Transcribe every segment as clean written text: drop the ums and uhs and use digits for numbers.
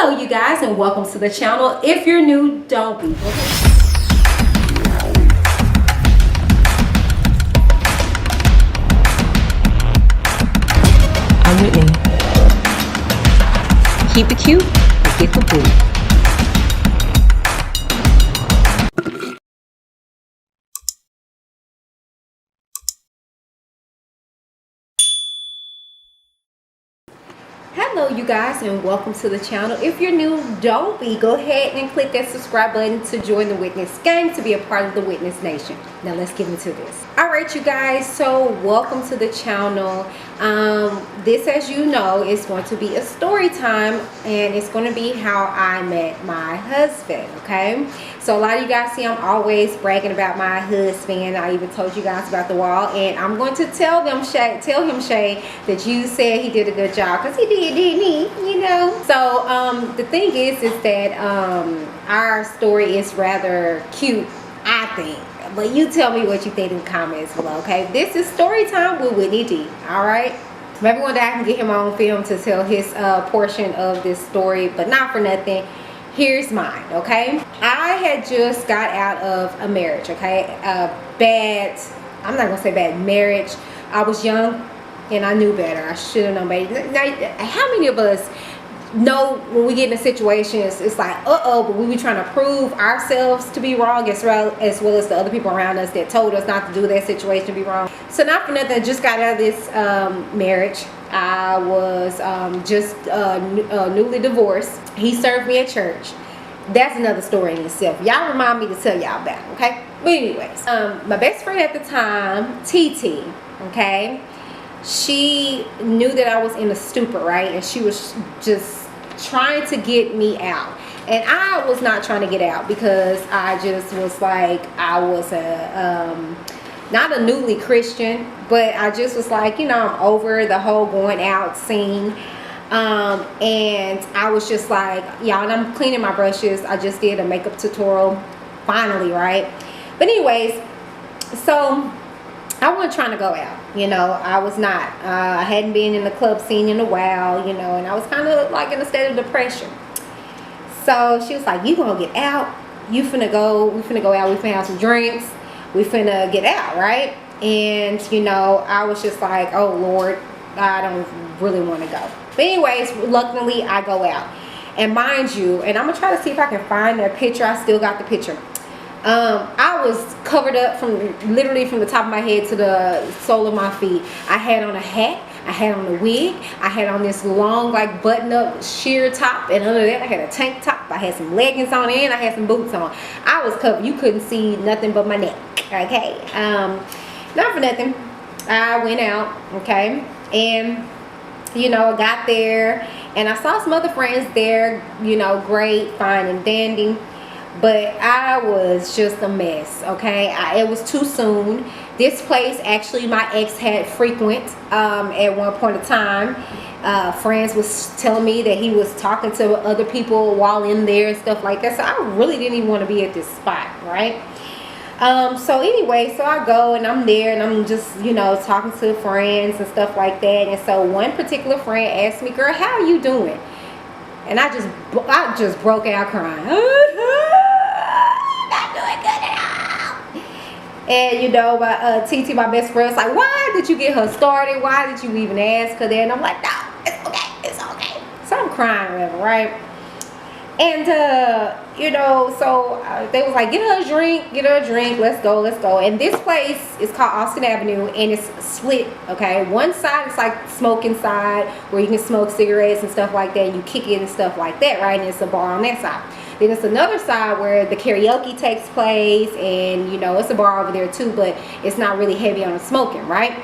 Hello you guys, and welcome to the channel. If you're new, don't be. I'm Whitney. Keep it cute or get the boot. Hello you guys, and welcome to the channel. If you're new, don't be. Go ahead and click that subscribe button to join the Witness gang, to be a part of the Witness Nation. Now let's get into this. Alright you guys, so welcome to the channel. This, as you know, is going to be a story time, and it's going to be how I met my husband. Okay, so a lot of you guys see I'm always bragging about my husband. I even told you guys about the wall, and I'm going to tell him, Shay, that you said he did a good job, because he did, didn't he? You know. So the thing is that our story is rather cute, I think. But you tell me what you think in the comments below, okay? This is story time with Whitney D. All right. Maybe one day I can get him on film to tell his portion of this story, but not for nothing. Here's mine, okay? I had just got out of a marriage, okay? I'm not gonna say bad marriage. I was young and I knew better. I should have known better. Now, how many of us know when we get in a situation, it's like, uh-oh, but we be trying to prove ourselves to be wrong as well as the other people around us that told us not to do that situation to be wrong. So not for nothing, I just got out of this marriage. I was just newly divorced. He served me at church. That's another story in itself. Y'all remind me to tell y'all about, okay? But anyways, my best friend at the time, TT, okay, she knew that I was in a stupor, right? And she was just trying to get me out, and I was not trying to get out, because I just was like, I was not a newly Christian, but I just was like, you know, I'm over the whole going out scene. And I was just like, y'all, and I'm cleaning my brushes. I just did a makeup tutorial finally, right? But anyways, so I wasn't trying to go out, you know. I was not. I hadn't been in the club scene in a while, you know, and I was kind of like in a state of depression. So she was like, you gonna get out, we finna go out, we finna have some drinks, we finna get out, right? And you know, I was just like, oh Lord, I don't really want to go. But anyways, reluctantly I go out, and mind you, and I'm gonna try to see if I can find that picture. I still got the picture. I was covered up from literally from the top of my head to the sole of my feet. I had on a hat, I had on a wig, I had on this long like button up sheer top, and under that I had a tank top, I had some leggings on, and I had some boots on. I was covered. You couldn't see nothing but my neck, okay? Not for nothing, I went out, okay, and you know, I got there and I saw some other friends there, you know, great, fine and dandy. But I was just a mess, okay? It was too soon. This place, actually, my ex had frequent at one point in time. Friends was telling me that he was talking to other people while in there and stuff like that. So I really didn't even want to be at this spot, right? So anyway, so I go and I'm there and I'm just, you know, talking to friends and stuff like that. And so one particular friend asked me, girl, how are you doing? And I just broke out crying. Not doing good at all. And you know, my TT, my best friend, was like, why did you get her started? Why did you even ask her that? And I'm like, no, it's okay, it's okay. So I'm crying, whatever, right? And you know, so they was like, get her a drink, let's go. And this place is called Austin Avenue, and it's split, okay? One side is like smoking side, where you can smoke cigarettes and stuff like that, and you kick it and stuff like that, right? And it's a bar on that side. Then it's another side where the karaoke takes place, and you know, it's a bar over there too, but it's not really heavy on the smoking, right?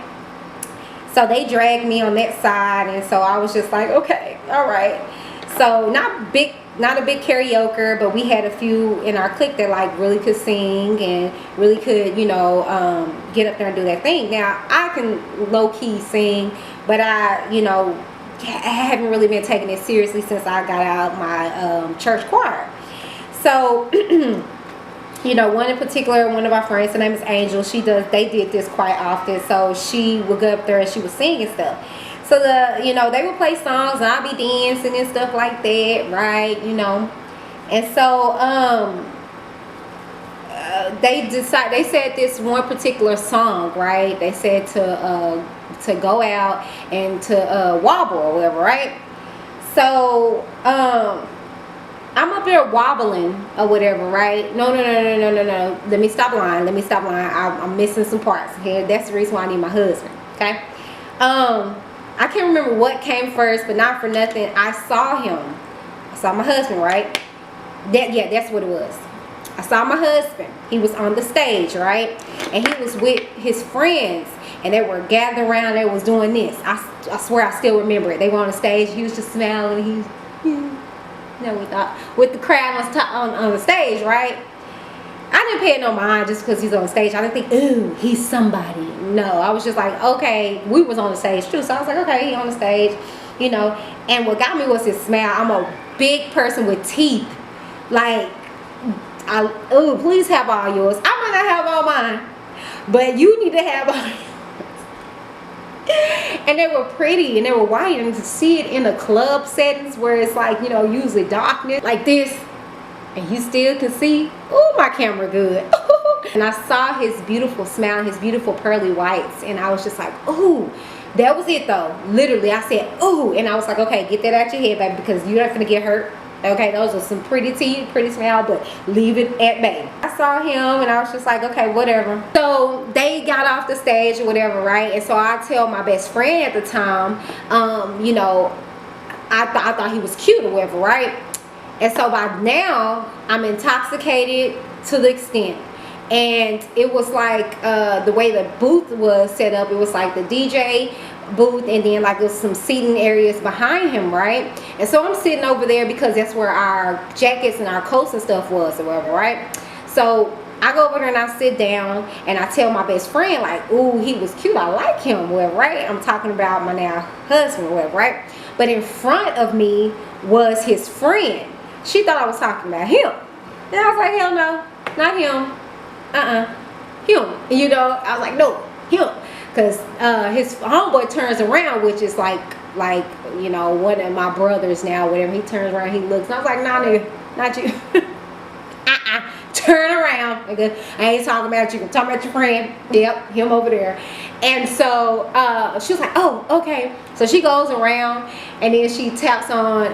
So they dragged me on that side, and so I was just like, okay, all right. So not a big karaoke, but we had a few in our clique that like really could sing and really could, you know, get up there and do that thing. Now I can low-key sing, but I, you know, I haven't really been taking it seriously since I got out my church choir. So you know, one in particular, one of our friends, her name is Angel, they did this quite often, so she would go up there and she would sing and stuff. So you know, they would play songs and I'd be dancing and stuff like that, right? You know, and so they said this one particular song, right? They said to go out and to wobble or whatever, right? So I'm up there wobbling or whatever, right? No. Let me stop lying. I'm missing some parts here. That's the reason why I need my husband. Okay. I can't remember what came first, but not for nothing, I saw him. I saw my husband, right? That's what it was. I saw my husband. He was on the stage, right? And he was with his friends, and they were gathered around. They was doing this. I swear I still remember it. They were on the stage. He was just smiling. You know, with the crowd on the stage, right? I didn't pay it no mind just because he's on the stage. I didn't think, ooh, he's somebody. No, I was just like, okay, we was on the stage too. So I was like, okay, he on the stage, you know. And what got me was his smile. I'm a big person with teeth. Like, oh, please have all yours. I might not have all mine, but you need to have all yours. And they were pretty and they were white, and to see it in the club settings where it's like, you know, usually darkness like this, and you still can see, oh, my camera good. And I saw his beautiful smile, his beautiful pearly whites, and I was just like, oh, that was it though. Literally, I said, oh, and I was like, okay, get that out your head, baby, because you're not gonna get hurt. Okay, those are some pretty teeth, pretty smile, but leave it at bay. I saw him and I was just like, okay, whatever. So they got off the stage or whatever, right? And so I tell my best friend at the time, you know, I thought he was cute or whatever, right? And so by now, I'm intoxicated to the extent. And it was like the way the booth was set up, it was like the DJ booth, and then like there's some seating areas behind him, right? And so I'm sitting over there because that's where our jackets and our coats and stuff was or whatever, right? So I go over there and I sit down and I tell my best friend, like, ooh, he was cute, I like him, whatever, right? I'm talking about my now husband, whatever, right? But in front of me was his friend. She thought I was talking about him. And I was like, hell no, not him. Him. You know, I was like, no, him. Because his homeboy turns around, which is like, you know, one of my brothers now, whatever. He turns around, he looks. And I was like, nah, nigga, not you. Turn around, nigga. I ain't talking about you. I'm talking about your friend. Yep, him over there. And so she was like, oh, okay. So she goes around and then she taps on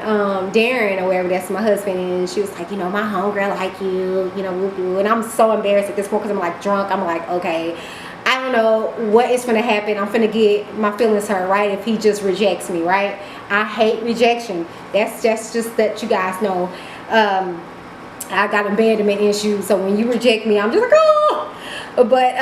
Darren or whatever, that's my husband, and she was like, you know, my homegirl like you, you know, woo-woo. And I'm so embarrassed at this point because I'm like drunk. I'm like, okay, I don't know what is going to happen. I'm finna get my feelings hurt, right? If he just rejects me, right? I hate rejection. That's just that you guys know. I got abandonment issues, so when you reject me, I'm just like, oh. But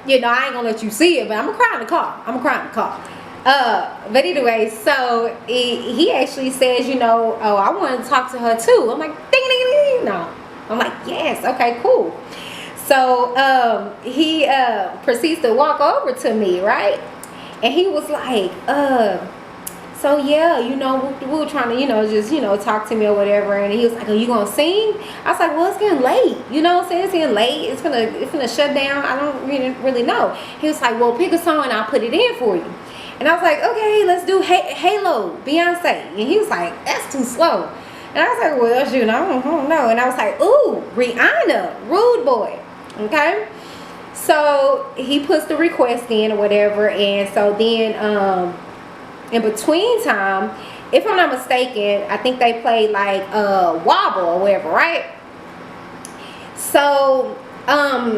you know, I ain't gonna let you see it, but I'm gonna cry in the car. But anyway, so he actually says, you know, oh, I want to talk to her too. I'm like, ding, ding, ding, ding. No. I'm like, yes, okay, cool. So he proceeds to walk over to me, right? And he was like, so yeah, you know, we were trying to, you know, just, you know, talk to me or whatever. And he was like, are you gonna sing? I was like, well, it's getting late. You know what I'm saying? It's getting late. It's gonna shut down. I don't really know. He was like, well, pick a song and I'll put it in for you. And I was like, okay, let's do Halo, Beyonce. And he was like, that's too slow. And I was like, well, shoot, I don't know. And I was like, ooh, Rihanna, Rude Boy. Okay. So he puts the request in or whatever. And so then in between time, if I'm not mistaken, I think they played like Wobble or whatever, right? So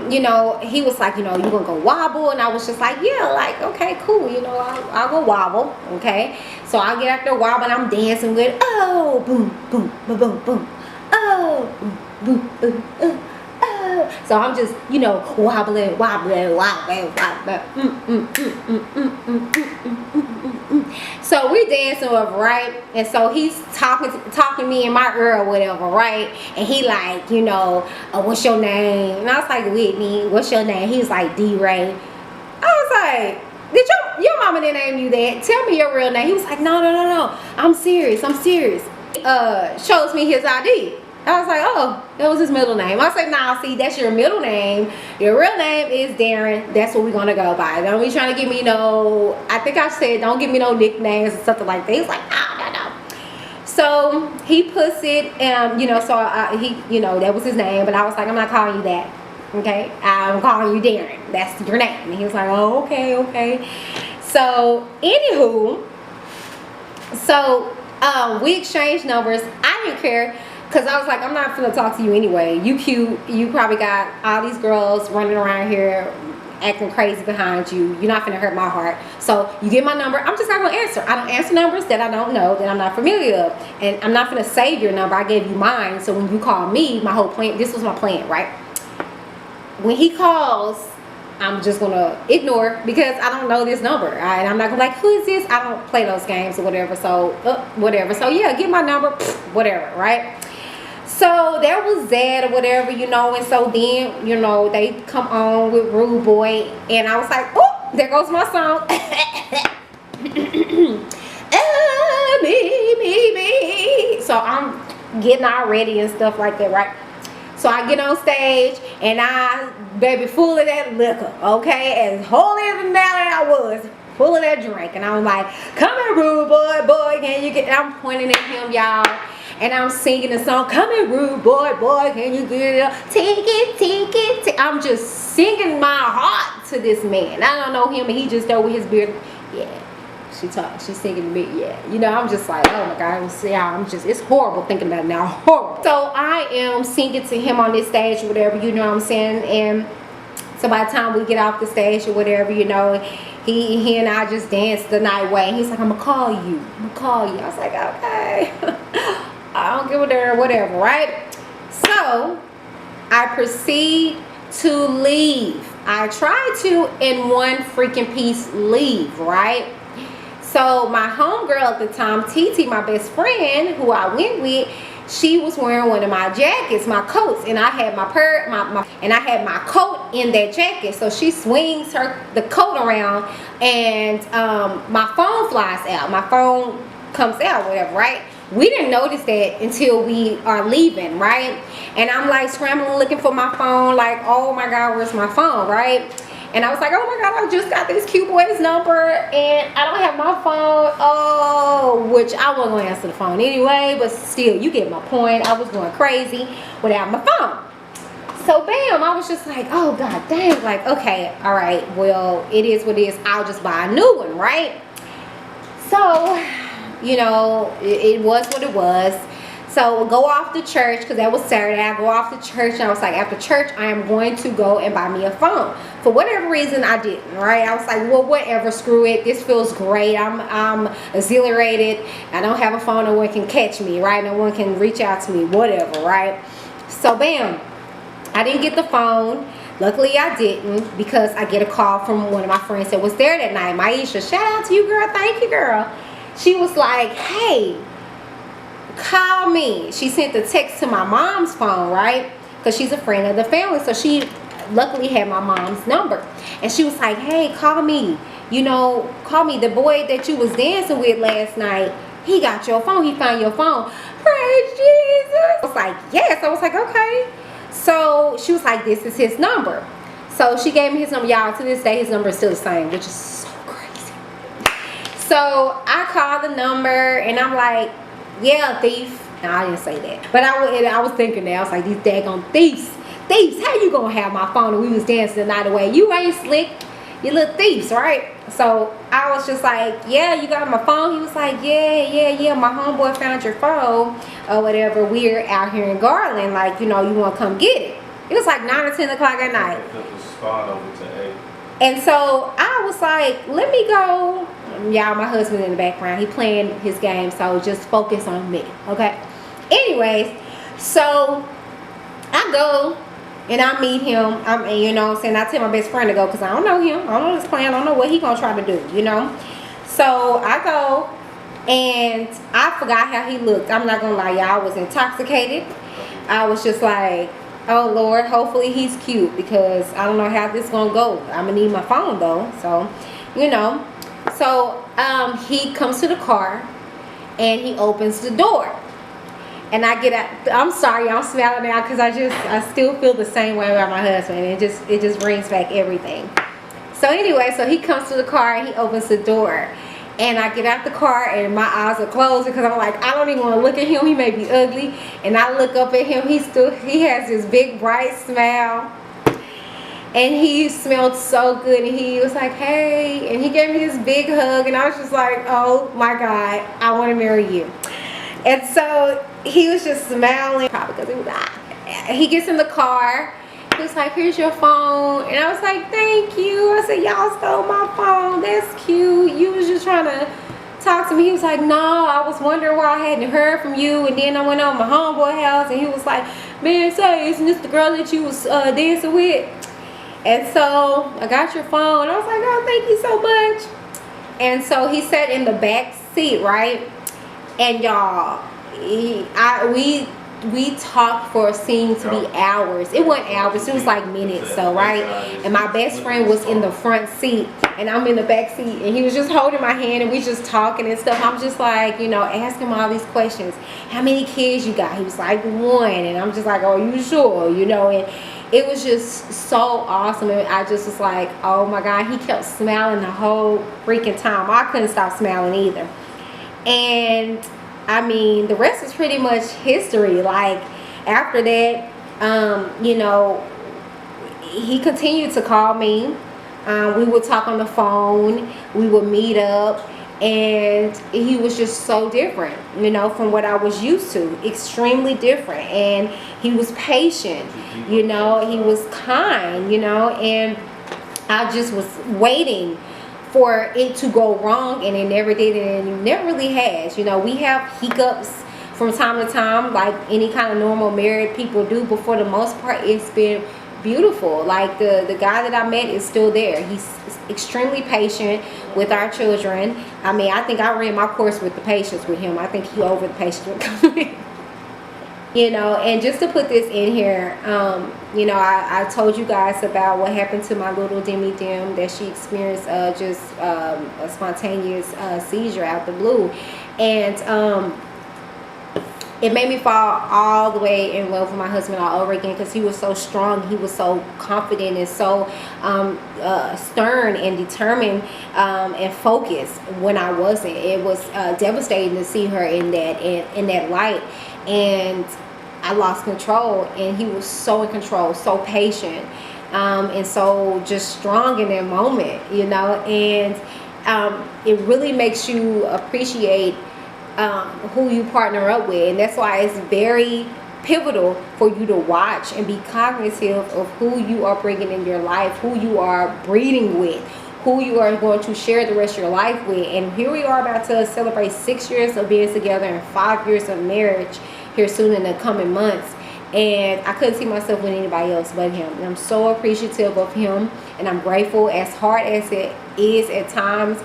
you know, he was like, you know, you gonna go wobble? And I was just like, yeah, like, okay, cool, you know, I'll go wobble. Okay, so I get out there wobbling, I'm dancing with, oh, boom, boom, boom, boom, boom, oh, boom, boom, boom, oh. So I'm just, you know, wobbling. So we dancing with, right? And so he's talking me in my ear or whatever, right? And he like, you know, what's your name? And I was like, Whitney. What's your name? He was like, D-Ray. I was like, did your mama didn't name you that? Tell me your real name. He was like, no. I'm serious. Shows me his ID. I was like, oh, that was his middle name. I was like, nah, see, that's your middle name. Your real name is Darren. That's what we're gonna go by. Don't be trying to give me no, I think I said, don't give me no nicknames or something like that. He's like, no. So he puts it, you know, so he, you know, that was his name, but I was like, I'm not calling you that. Okay, I'm calling you Darren. That's your name. And he was like, oh, okay. So, anywho, so we exchanged numbers. I didn't care because I was like, I'm not gonna talk to you anyway. You cute. You probably got all these girls running around here acting crazy behind you. You're not gonna hurt my heart. So you get my number. I'm just not gonna answer. I don't answer numbers that I don't know, that I'm not familiar with, and I'm not gonna save your number. I gave you mine. So when you call me, my whole plan. This was my plan, right? When he calls, I'm just gonna ignore because I don't know this number. And I'm not gonna like, who is this? I don't play those games or whatever. So whatever. So yeah, get my number, whatever, right? So there was that or whatever, you know. And so then, you know, they come on with Rude Boy, and I was like, oh, there goes my song. Me. So I'm getting all ready and stuff like that, right? So I get on stage and I, baby, full of that liquor, okay? As holy as a Nelly I was, full of that drink. And I was like, come here, rude boy, can you get, and I'm pointing at him, y'all. And I'm singing the song, come here, rude boy, can you get it? Take it. I'm just singing my heart to this man. I don't know him, and he just over his beard. Yeah. She's singing to me, yeah. You know, I'm just like, oh my God, it's horrible thinking about it now, horrible. So I am singing to him on this stage or whatever, you know what I'm saying? And so by the time we get off the stage or whatever, you know, he and I just danced the night away. And he's like, I'm gonna call you. I was like, okay. I don't give a damn, whatever, right? So I proceed to leave. I try to, in one freaking piece, leave, right? So my homegirl at the time, TT, my best friend, who I went with, she was wearing one of my jackets, my coats, and I had my coat in that jacket. So she swings the coat around, and my phone flies out. My phone comes out, whatever, right? We didn't notice that until we are leaving, right? And I'm like scrambling, looking for my phone, like, oh my God, where's my phone, right? And I was like, oh my God, I just got this cute boy's number and I don't have my phone. Oh, which I wasn't going to answer the phone anyway, but still, you get my point. I was going crazy without my phone. So bam, I was just like, oh God dang, like, okay, all right, well, it is what it is. I'll just buy a new one, right? So, you know, it was what it was. So we'll go off to church, because that was Saturday. I go off to church, and I was like, after church, I am going to go and buy me a phone. For whatever reason, I didn't, right? I was like, well, whatever, screw it. This feels great. I'm exhilarated. I don't have a phone. No one can catch me, right? No one can reach out to me, whatever, right? So bam, I didn't get the phone. Luckily, I didn't, because I get a call from one of my friends that was there that night. Maisha, shout out to you, girl. Thank you, girl. She was like, hey, call me. She sent the text to my mom's phone, right? Because she's a friend of the family. So she luckily had my mom's number. And she was like, hey, call me. You know, call me. The boy that you was dancing with last night, he got your phone. He found your phone. Praise Jesus. I was like, yes. I was like, okay. So she was like, this is his number. So she gave me his number. Y'all, to this day, his number is still the same, which is so crazy. So I called the number and I'm like, yeah, thief. No, I didn't say that. But I was thinking that. I was like, these daggone thieves. Thieves, how you gonna have my phone and we was dancing the night away? You ain't slick. You little thieves, right? So I was just like, yeah, you got my phone? He was like, yeah. My homeboy found your phone or whatever. We're out here in Garland. Like, you know, you want to come get it. It was like 9 or 10 o'clock at night. And so I was like, let me go. Y'all, my husband in the background, he playing his game, so just focus on me, okay? Anyways, so I go and I meet him. You know what I'm saying? I tell my best friend to go because I don't know him. I don't know his plan. I don't know what he gonna try to do, you know? So I go and I forgot how he looked. I'm not gonna lie, y'all. I was intoxicated. I was just like, oh Lord, hopefully he's cute because I don't know how this gonna go. I'm gonna need my phone though, so, you know. So he comes to the car and he opens the door. And I get out. I'm sorry, I'm smiling now because I still feel the same way about my husband. It just brings back everything. So anyway, so he comes to the car and he opens the door. And I get out the car and my eyes are closed because I'm like, I don't even want to look at him. He may be ugly. And I look up at him. He has this big bright smile. And he smelled so good. And he was like, hey. And he gave me this big hug. And I was just like, oh my God, I want to marry you. And so he was just smiling. Probably because he was He gets in the car. He was like, here's your phone. And I was like, thank you. I said, y'all stole my phone. That's cute. You was just trying to talk to me. He was like, no, I was wondering why I hadn't heard from you. And then I went over my homeboy house and he was like, man, say, isn't this the girl that you was dancing with? And so I got your phone. And I was like, oh, thank you so much. And so he sat in the back seat, right? And y'all, we talked for a scene to be hours. It wasn't hours, it was like minutes, so right. And my best friend was in the front seat and I'm in the back seat, and he was just holding my hand and we just talking and stuff. I'm just like, you know, asking him all these questions. How many kids you got? He was like, 1. And I'm just like, oh, you sure? You know, and it was just so awesome. And I just was like, oh my God. He kept smiling the whole freaking time. I couldn't stop smiling either. And I mean, the rest is pretty much history. Like, after that, you know, he continued to call me. We would talk on the phone. We would meet up. And he was just so different, you know, from what I was used to. Extremely different. And he was patient, you know. He was kind, you know. And I just was waiting for it to go wrong, and it never did, and it never really has. You know, we have hiccups from time to time, like any kind of normal married people do, but for the most part, it's been beautiful. Like the guy that I met is still there. He's extremely patient with our children. I mean, I think I ran my course with the patience with him. I think he over the patience with me. You know, and just to put this in here, you know, I told you guys about what happened to my little Demi Dim, that she experienced just a spontaneous seizure out the blue. And it made me fall all the way in love with my husband all over again, because he was so strong, he was so confident and so stern and determined and focused when I wasn't. It was devastating to see her in that light. And I lost control, and he was so in control, so patient, and so just strong in that moment, you know. And it really makes you appreciate who you partner up with, and that's why it's very pivotal for you to watch and be cognitive of who you are bringing in your life, who you are breeding with, who you are going to share the rest of your life with. And here we are about to celebrate 6 years of being together and 5 years of marriage here soon in the coming months. And I couldn't see myself with anybody else but him. And I'm so appreciative of him, and I'm grateful. As hard as it is at times,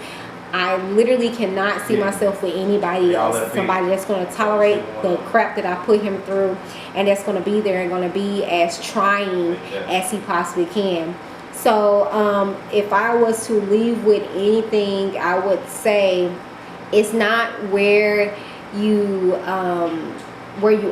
I literally cannot see myself with anybody else. Somebody that's going to tolerate the crap that I put him through, and that's going to be there and going to be as trying as he possibly can. So if I was to leave with anything, I would say it's not where you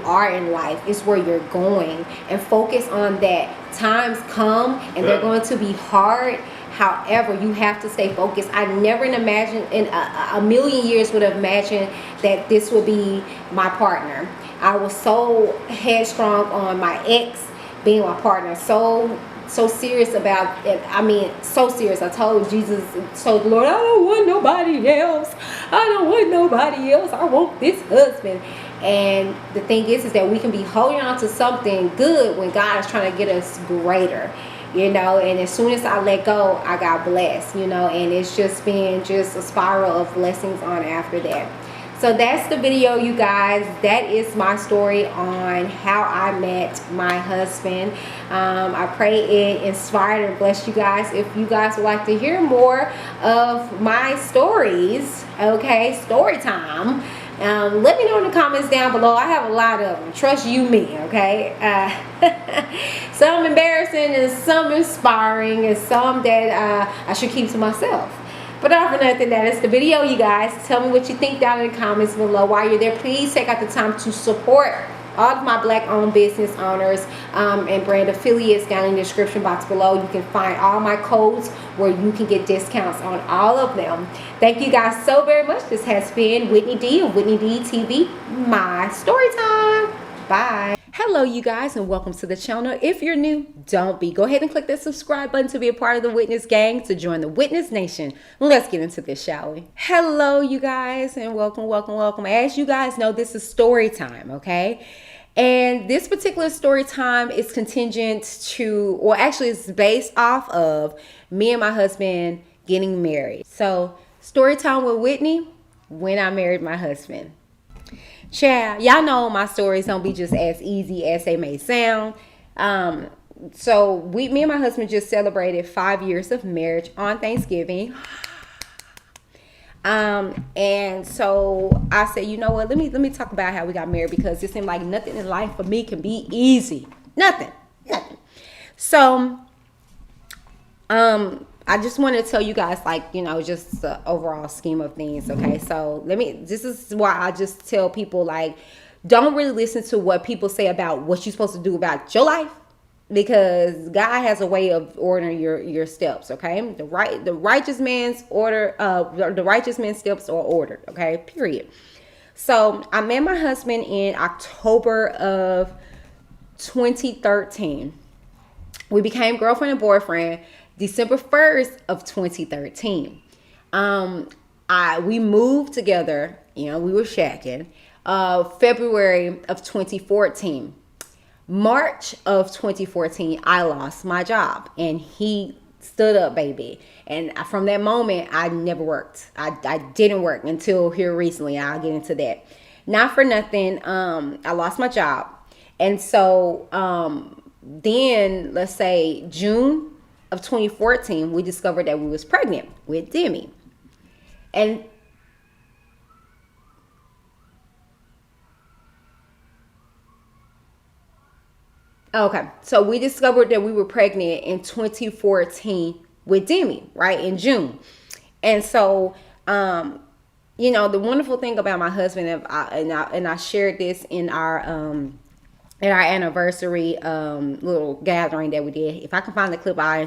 are in life, it's where you're going. And focus on that. Times come and they're going to be hard. However, you have to stay focused. I never imagined in a million years would have imagined that this would be my partner. I was so headstrong on my ex being my partner, so serious about it. I mean, so serious. I told Jesus, told the Lord, I don't want nobody else. I don't want nobody else. I want this husband. And the thing is that we can be holding on to something good when God is trying to get us greater, you know. And as soon as I let go, I got blessed, you know. And it's just been just a spiral of blessings on after that. So that's the video, you guys. That is my story on how I met my husband. I pray it inspired and blessed you guys. If you guys would like to hear more of my stories, okay, story time, let me know in the comments down below. I have a lot of them. Trust you me, okay? Some embarrassing and some inspiring, and some that I should keep to myself. But not for nothing, that is the video, you guys. Tell me what you think down in the comments below. While you're there, please take out the time to support all of my black-owned business owners and brand affiliates down in the description box below. You can find all my codes where you can get discounts on all of them. Thank you guys so very much. This has been Whitney D of WhitneyDTV, my story time. Bye. Hello, you guys, and welcome to the channel. If you're new, don't be. Go ahead and click that subscribe button to be a part of the Witness gang, to join the Witness Nation. Let's get into this, shall we? Hello, you guys, and welcome, welcome, welcome. As you guys know, this is story time, okay? And this particular story time is contingent to, or actually it's based off of me and my husband getting married. So, story time with Whitney, when I married my husband. Child, y'all know my stories don't be just as easy as they may sound. So me and my husband just celebrated 5 years of marriage on Thanksgiving. And so I said, you know what, let me talk about how we got married, because it seemed like nothing in life for me can be easy. Nothing. So I just want to tell you guys, like, you know, just the overall scheme of things. Okay, so this is why I just tell people, like, don't really listen to what people say about what you're supposed to do about your life, because God has a way of ordering your steps. Okay, the righteous man's steps are ordered. Okay, period. So I met my husband in October of 2013. We became girlfriend and boyfriend December 1st of 2013. We moved together, you know, we were shacking, February of 2014. March of 2014, I lost my job and he stood up, baby. And from that moment, I never worked. I didn't work until here recently. I'll get into that. Not for nothing, I lost my job. And so then, let's say June of 2014, we discovered that we was pregnant with Demi. And okay, so we discovered that we were pregnant in 2014 with Demi, right, in June. And so you know, the wonderful thing about my husband, and I shared this in our anniversary little gathering that we did. If I can find the clip, I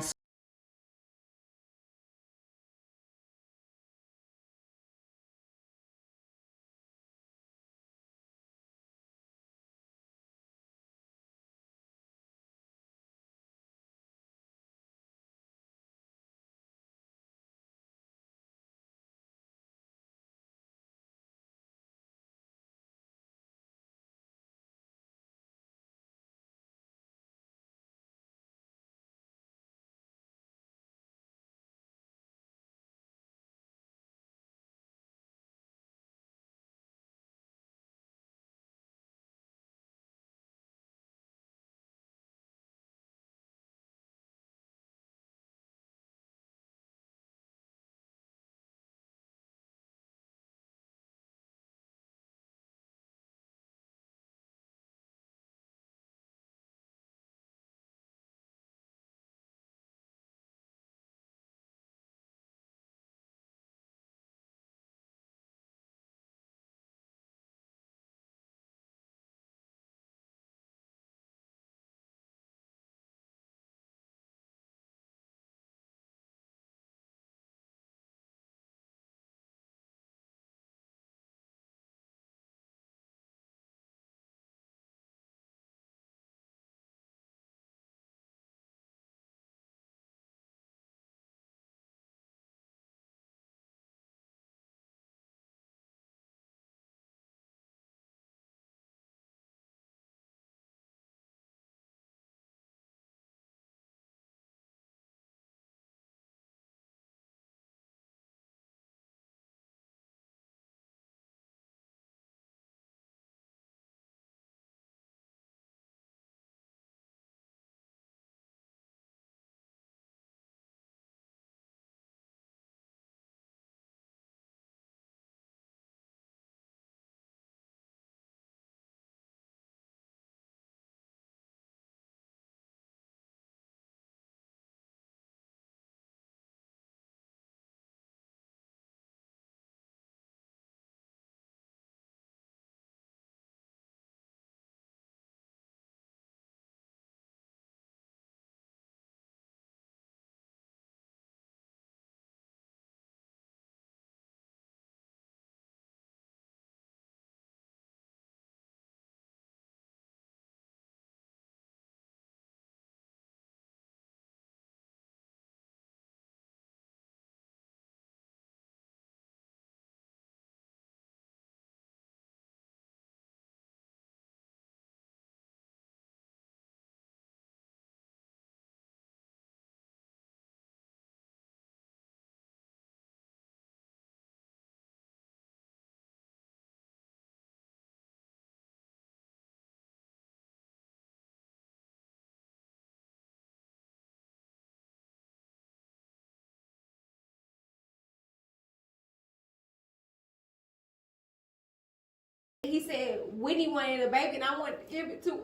said Whitney wanted a baby and I wanted to give it to her.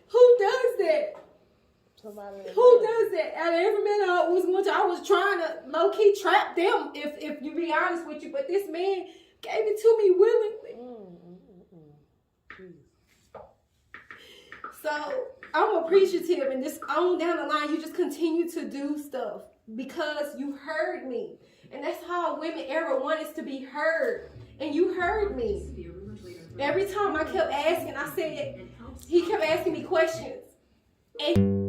Who does that? Who does that? Out of every man I was trying to low key trap them. If you be honest with you, but this man gave it to me willingly. So I'm appreciative, and this on down the line, you just continue to do stuff because you heard me, and that's how women ever want us to be heard. And you heard me. Every time I kept asking, I said, he kept asking me questions. And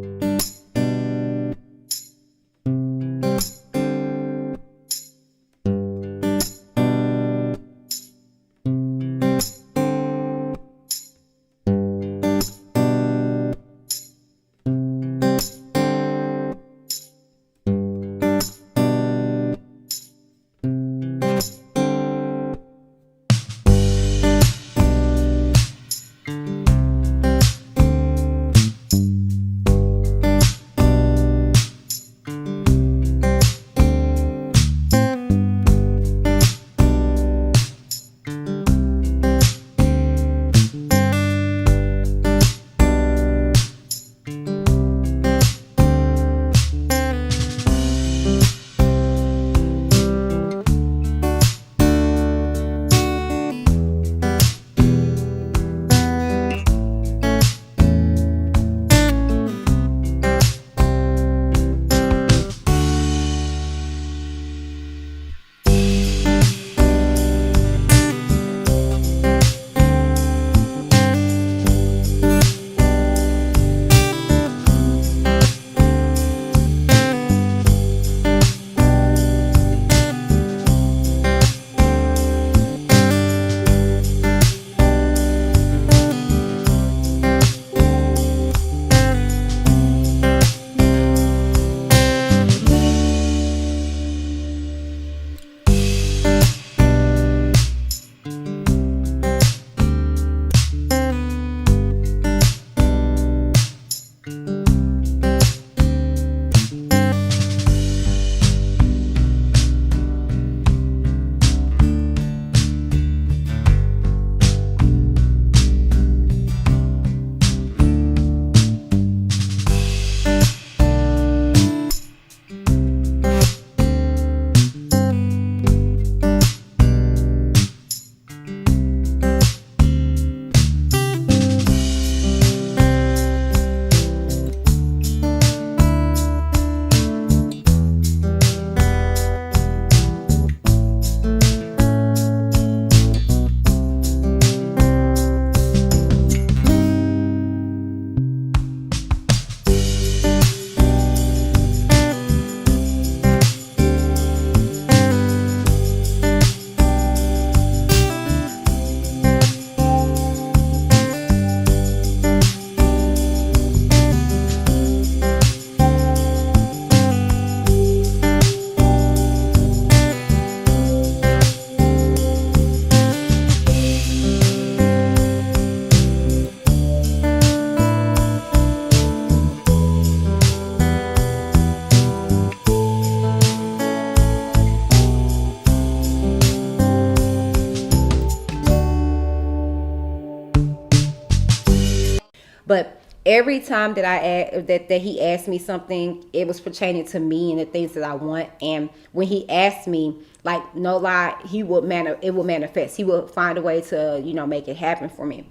But every time that he asked me something, it was pertaining to me and the things that I want. And when he asked me, like, no lie, it would manifest. He would find a way to, make it happen for me.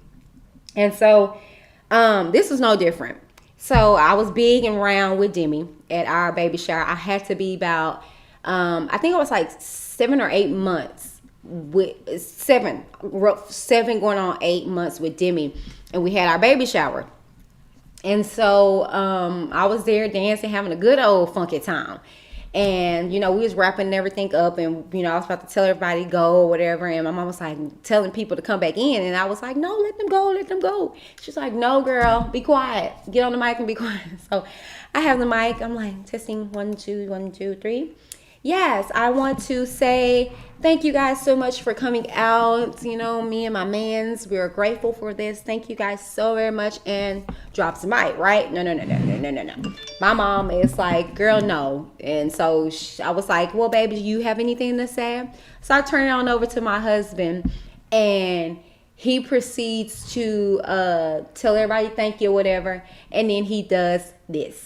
And so this was no different. So I was big and round with Demi at our baby shower. I had to be about, I think it was like 7 or 8 months with seven going on 8 months with Demi, and we had our baby shower. And so I was there dancing, having a good old funky time. And, we was wrapping everything up, and, I was about to tell everybody to go or whatever. And my mom was like telling people to come back in. And I was like, no, let them go. She's like, no, girl, be quiet. Get on the mic and be quiet. So I have the mic. I'm like, testing 1, 2, 1, 2, 3. yes, I want to say thank you guys so much for coming out. You know, me and my mans, we are grateful for this. Thank you guys so very much. And drops the mic, right? No, no, no, no, no, no, no, no. My mom is like, girl, no. And so I was like, well, baby, do you have anything to say? So I turn it on over to my husband, and he proceeds to tell everybody thank you or whatever. And then he does this.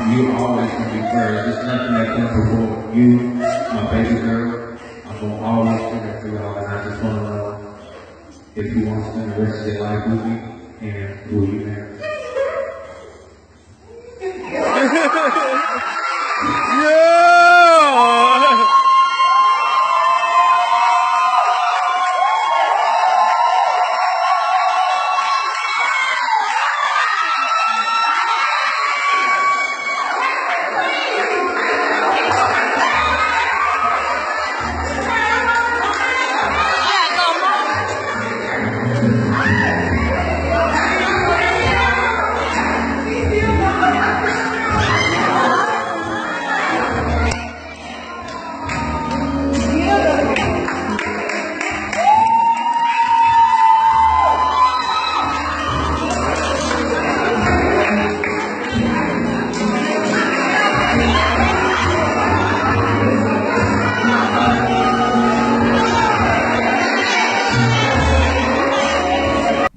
You always gonna be first. There's nothing that comes before you, my baby girl. I'm gonna always do that for y'all, and I just wanna know if you want to spend the rest of your life with me, and will you marry me? Yeah!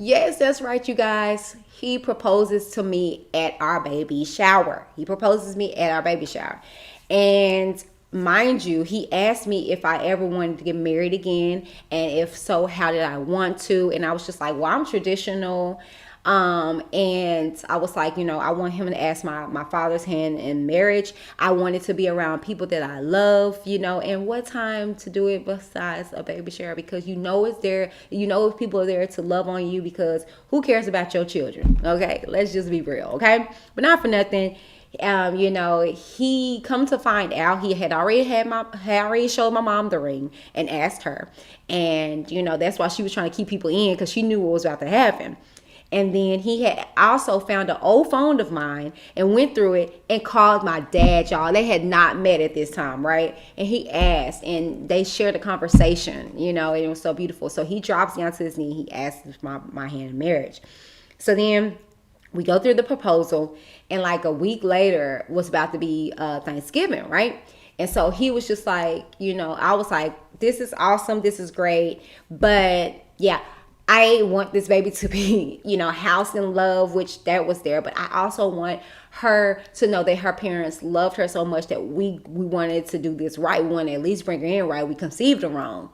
Yes, that's right, you guys. He proposes to me at our baby shower. He proposes me at our baby shower. And mind you, he asked me if I ever wanted to get married again. And if so, how did I want to? And I was just like, well, I'm traditional. And I was like, you know, I want him to ask my father's hand in marriage. I wanted to be around people that I love, you know, and what time to do it besides a baby shower, because you know it's there, you know if people are there to love on you, because who cares about your children? Okay, let's just be real, okay? But not for nothing. You know, he come to find out he had already showed my mom the ring and asked her. And, you know, that's why she was trying to keep people in, because she knew what was about to happen. And then he had also found an old phone of mine and went through it and called my dad, y'all. They had not met at this time, right? And he asked, and they shared a conversation, you know, and it was so beautiful. So he drops down to his knee. He asks my hand in marriage. So then we go through the proposal, and like a week later was about to be Thanksgiving, right? And so he was just like, you know, I was like, this is awesome. This is great. But yeah, I want this baby to be, you know, housed in love, which that was there. But I also want her to know that her parents loved her so much that we wanted to do this right. We wanted to at least bring her in right. We conceived her wrong,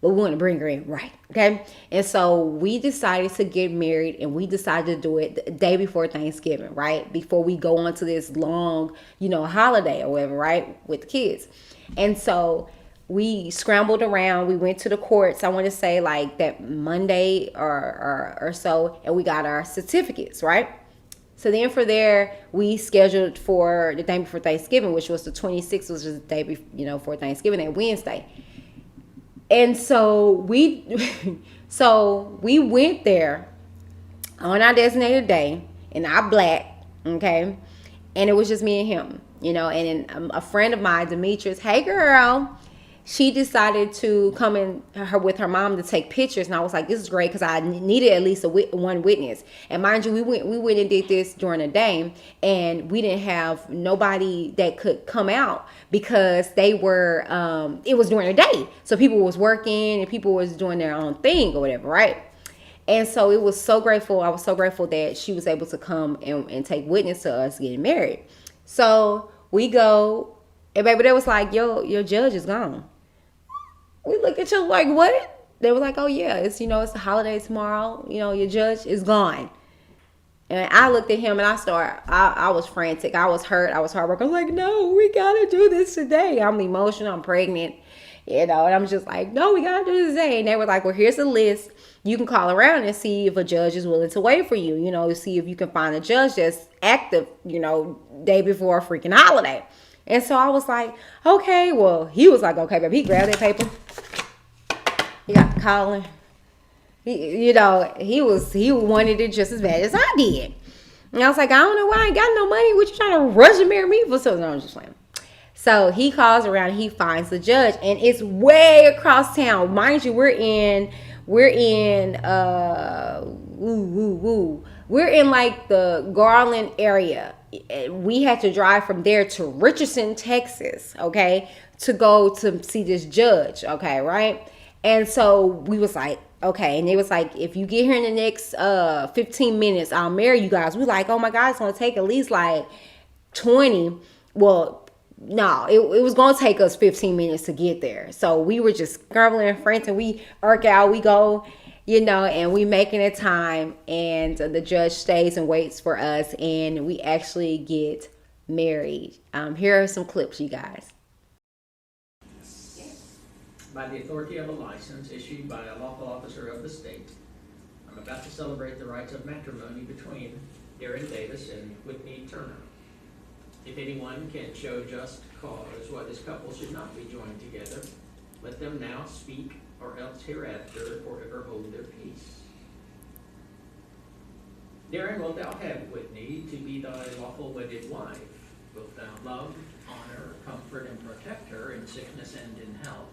but we want to bring her in right. Okay. And so we decided to get married, and we decided to do it the day before Thanksgiving, right? Before we go on to this long, you know, holiday or whatever, right? With the kids. And so we scrambled around. We went to the courts, I want to say like that Monday or so, and we got our certificates, right? So then for there, we scheduled for the day before Thanksgiving, which was the 26th, which was the day before, you know, for Thanksgiving, that Wednesday. And so we went there on our designated day in our black, okay? And it was just me and him, you know, and then a friend of mine, Demetrius, hey girl, she decided to come in with her mom to take pictures. And I was like, this is great, because I needed at least one witness. And mind you, we went and did this during the day, and we didn't have nobody that could come out because they were, it was during the day. So people was working and people was doing their own thing or whatever, right? And so it was so grateful. I was so grateful that she was able to come and take witness to us getting married. So we go, and baby, they was like, your judge is gone. We looked at you like, what? They were like, oh yeah, it's, you know, it's the holiday tomorrow. You know, your judge is gone. And I looked at him, and I was frantic. I was hurt. I was heartbroken. I was like, no, we got to do this today. I'm emotional. I'm pregnant, you know, and I'm just like, no, we got to do this today. And they were like, well, here's a list. You can call around and see if a judge is willing to wait for you, you know, see if you can find a judge that's active, you know, day before a freaking holiday. And so I was like, okay, well, he was like, okay, baby. He grabbed that paper. He got calling. He wanted it just as bad as I did. And I was like, I don't know why I ain't got no money. What you trying to rush and marry me for? So no, I'm just playing. So he calls around, he finds the judge, and it's way across town. Mind you, we're in we're in like the Garland area. We had to drive from there to Richardson, Texas, okay, to go to see this judge, okay, right? And so we was like, okay, and it was like, if you get here in the next 15 minutes, I'll marry you guys. We like, oh my God, it's gonna take at least like 20. Well, no, it was gonna take us 15 minutes to get there. So we were just scrambling and frantic. We irk out, we go, and we making a time, and the judge stays and waits for us, and we actually get married. Here are some clips, you guys. By the authority of a license issued by a lawful officer of the state, I'm about to celebrate the rites of matrimony between Darren Davis and Whitney Turner. If anyone can show just cause why this couple should not be joined together, let them now speak, or else hereafter forever hold their peace. Darren, wilt thou have Whitney to be thy lawful wedded wife? Wilt thou love, honor, comfort, and protect her in sickness and in health?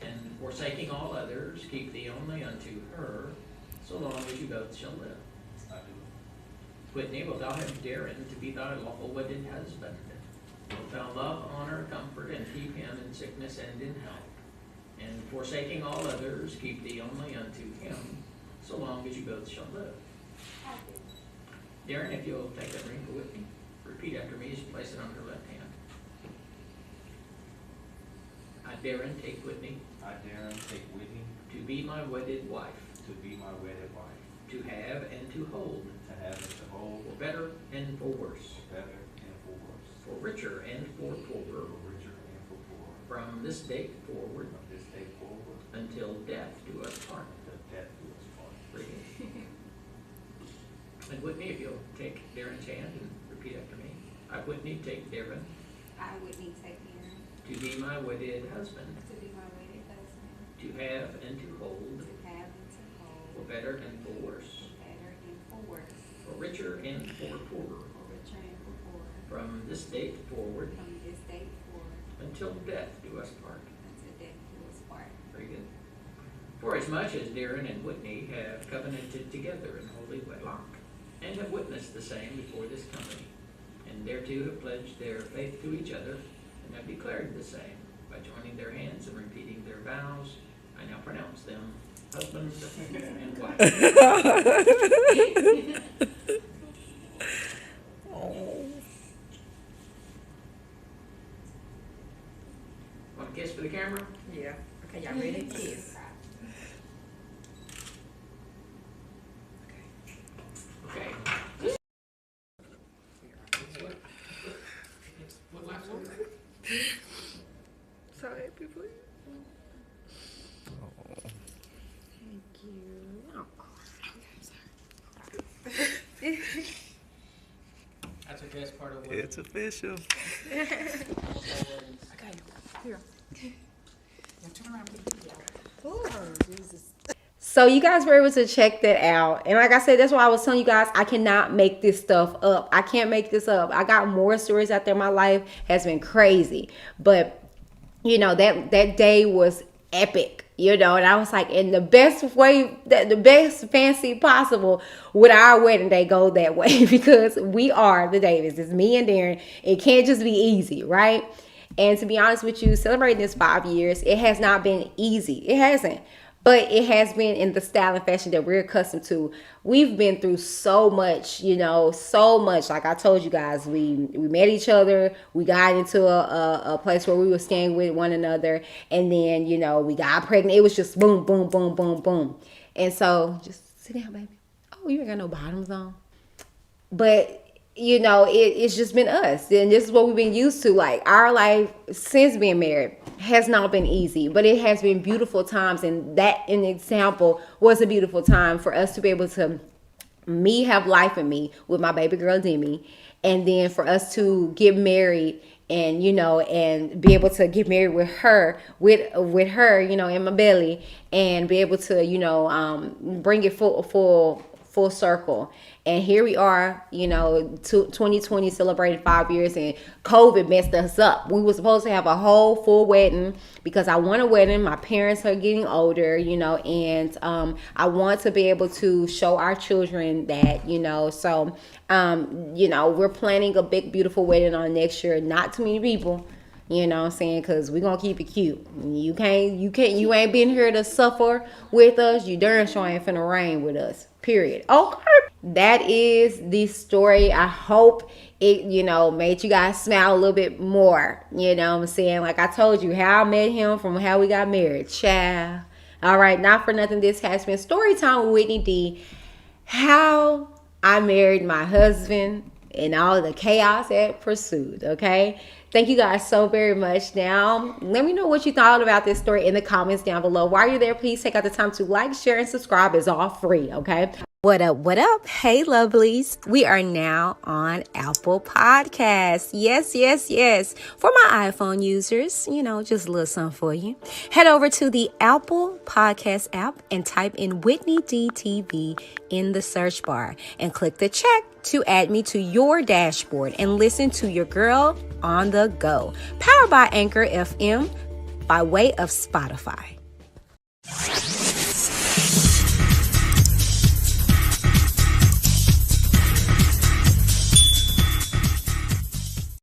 And forsaking all others, keep thee only unto her, so long as you both shall live. I do. Whitney, wilt thou have Darren to be thy lawful wedded husband? Wilt thou love, honor, comfort, and keep him in sickness and in health? And forsaking all others, keep thee only unto him, so long as you both shall live. I do. Darren, if you'll take that ring for Whitney, repeat after me as you place it on her left hand. I, Darren, take Whitney. I, Darren, take Whitney. To be my wedded wife. To be my wedded wife. To have and to hold. To have and to hold. For better and for worse. For better and for worse. For richer and for poorer. For richer and for poorer. From this date forward. From this day forward. Until death do us part. Until death do us part. Very good. And Whitney, if you'll take Darren's hand and repeat after me. I, Whitney, take Darren. I, Whitney, take Darren. To be my wedded husband. To be my wedded husband. To have and to hold. To have and to hold. For better and for worse. For better and for worse. For richer and for poorer. For richer and for poorer. From this date forward. From this date forward. Until death do us part. Until death do us part. Very good. For as much as Darren and Whitney have covenanted together in holy wedlock, and have witnessed the same before this company, and thereto have pledged their faith to each other, and have declared the same by joining their hands and repeating their vows, I now pronounce them husband and wife. Want a kiss for the camera? Yeah. Okay, y'all ready? Kiss. Okay. What last one? So happy for you. Thank you. That's okay, that's part of what. It's official. So you guys were able to check that out. And like I said, that's why I was telling you guys, I cannot make this stuff up. I can't make this up. I got more stories out there. My life has been crazy. But, that day was epic, and I was like, in the best way, the best fancy possible, would our wedding day go that way? Because we are the Davis. It's me and Darren. It can't just be easy, right? And to be honest with you, celebrating this 5 years, it has not been easy. It hasn't. But it has been in the style and fashion that we're accustomed to. We've been through so much, so much. Like I told you guys, we met each other. We got into a place where we were staying with one another. And then, we got pregnant. It was just boom, boom, boom, boom, boom. And so just sit down, baby. Oh, you ain't got no bottoms on. But it's just been us, and this is what we've been used to. Like, our life since being married has not been easy, but it has been beautiful times, and that, an example, was a beautiful time for us to be able to have life in me with my baby girl Demi, and then for us to get married and and be able to get married with her in my belly, and be able to bring it full circle. And here we are, 2020 celebrated 5 years, and COVID messed us up. We were supposed to have a whole full wedding because I want a wedding. My parents are getting older, and I want to be able to show our children that, so, we're planning a big, beautiful wedding on next year. Not too many people. You know what I'm saying? Because we're going to keep it cute. You ain't been here to suffer with us. You darn sure ain't finna reign with us. Period. Okay. That is the story. I hope it, made you guys smile a little bit more. You know what I'm saying? Like I told you, how I met him from how we got married. Child. All right. Not for nothing. This has been Storytime with Whitney D. How I married my husband and all the chaos that pursued. Okay. Thank you guys so very much. Now, let me know what you thought about this story in the comments down below. While you're there, please take out the time to like, share, and subscribe. It's all free, okay? What up, what up? Hey, lovelies. We are now on Apple Podcasts. Yes. For my iPhone users, just a little something for you. Head over to the Apple Podcast app and type in WhitneyDTV in the search bar and click the check to add me to your dashboard and listen to your girl on the go. Powered by Anchor FM by way of Spotify.